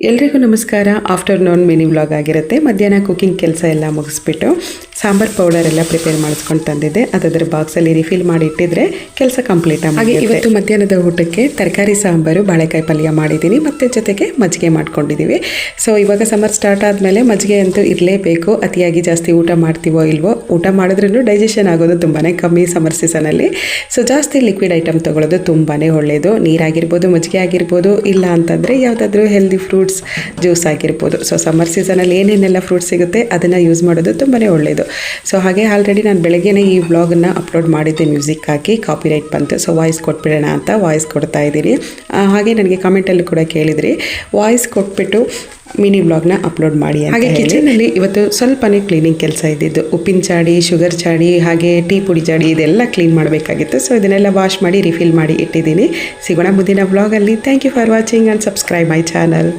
ಎಲ್ರಿಗೂ ನಮಸ್ಕಾರ. Afternoon mini vlog ಆಗಿರುತ್ತೆ. ಮಧ್ಯಾಹ್ನ ಕುಕಿಂಗ್ ಕೆಲಸ ಎಲ್ಲ ಮುಗಿಸ್ಬಿಟ್ಟು ಸಾಂಬಾರ್ ಪೌಡರ್ ಎಲ್ಲ ಪ್ರಿಪೇರ್ ಮಾಡಿಸ್ಕೊಂಡು ತಂದಿದ್ದೆ. ಅದರ ಬಾಕ್ಸಲ್ಲಿ ರಿಫಿಲ್ ಮಾಡಿ ಇಟ್ಟಿದ್ರೆ ಕೆಲಸ ಕಂಪ್ಲೀಟ್ ಆಗಿ. ಹಾಗೆ ಇವತ್ತು ಮಧ್ಯಾಹ್ನದ ಊಟಕ್ಕೆ ತರಕಾರಿ ಸಾಂಬಾರು, ಬಾಳೆಕಾಯಿ ಪಲ್ಯ ಮಾಡಿದ್ದೀನಿ, ಮತ್ತು ಜೊತೆಗೆ ಮಜ್ಜಿಗೆ ಮಾಡ್ಕೊಂಡಿದ್ದೀವಿ. ಸೊ ಇವಾಗ ಸಮ್ಮರ್ ಸ್ಟಾರ್ಟ್ ಆದಮೇಲೆ ಮಜ್ಜಿಗೆ ಅಂತೂ ಇರಲೇಬೇಕು. ಅತಿಯಾಗಿ ಜಾಸ್ತಿ ಊಟ ಮಾಡ್ತೀವೋ ಇಲ್ವೋ, ಊಟ ಮಾಡಿದ್ರೂ ಡೈಜೆಷನ್ ಆಗೋದು ತುಂಬಾ ಕಮ್ಮಿ ಸಮ್ಮರ್ ಸೀಸನಲ್ಲಿ. ಸೊ ಜಾಸ್ತಿ ಲಿಕ್ವಿಡ್ ಐಟಮ್ ತೊಗೊಳ್ಳೋದು ತುಂಬಾ ಒಳ್ಳೆಯದು. ನೀರಾಗಿರ್ಬೋದು, ಮಜ್ಜಿಗೆ ಆಗಿರ್ಬೋದು, ಇಲ್ಲ ಅಂತಂದರೆ ಯಾವುದಾದ್ರೂ ಹೆಲ್ದಿ ಫ್ರೂಟ್ಸ್ ಜ್ಯೂಸ್ ಆಗಿರ್ಬೋದು. ಸೊ ಸಮ್ಮರ್ ಸೀಸನಲ್ಲಿ ಏನೇನೆಲ್ಲ ಫ್ರೂಟ್ಸ್ ಸಿಗುತ್ತೆ ಅದನ್ನು ಯೂಸ್ ಮಾಡೋದು ತುಂಬಾ ಒಳ್ಳೆಯದು. ಸೊ ಹಾಗೆ ಆಲ್ರೆಡಿ ನಾನು ಬೆಳಗ್ಗೆನೇ ಈ ವ್ಲಾಗನ್ನು ಅಪ್ಲೋಡ್ ಮಾಡಿದ್ದೆ, ಮ್ಯೂಸಿಕ್ ಹಾಕಿ. ಕಾಪಿರೈಟ್ ಬಂತು, ಸೊ ವಾಯ್ಸ್ ಕೊಟ್ಬಿಡೋಣ ಅಂತ ವಾಯ್ಸ್ ಕೊಡ್ತಾ ಇದ್ದೀನಿ. ಹಾಗೆ ನನಗೆ ಕಮೆಂಟಲ್ಲೂ ಕೂಡ ಕೇಳಿದ್ರಿ ವಾಯ್ಸ್ ಕೊಟ್ಬಿಟ್ಟು ಮಿನಿ ವ್ಲಾಗ್ನ ಅಪ್ಲೋಡ್ ಮಾಡಿ. ಹಾಗೆ ಕಿಚನಲ್ಲಿ ಇವತ್ತು ಸ್ವಲ್ಪನೇ ಕ್ಲೀನಿಂಗ್ ಕೆಲಸ ಇದ್ದಿದ್ದು. ಉಪ್ಪಿನ ಚಾಡಿ, ಶುಗರ್ ಚಾಡಿ, ಹಾಗೆ ಟೀ ಪುಡಿ ಚಾಡಿ ಇದೆಲ್ಲ ಕ್ಲೀನ್ ಮಾಡಬೇಕಾಗಿತ್ತು. ಸೊ ಇದನ್ನೆಲ್ಲ ವಾಶ್ ಮಾಡಿ ರಿಫಿಲ್ ಮಾಡಿ ಇಟ್ಟಿದ್ದೀನಿ. ಸಿಗೋಣ ಮುಂದಿನ ವ್ಲಾಗಲ್ಲಿ. Thank you for watching and subscribe my channel.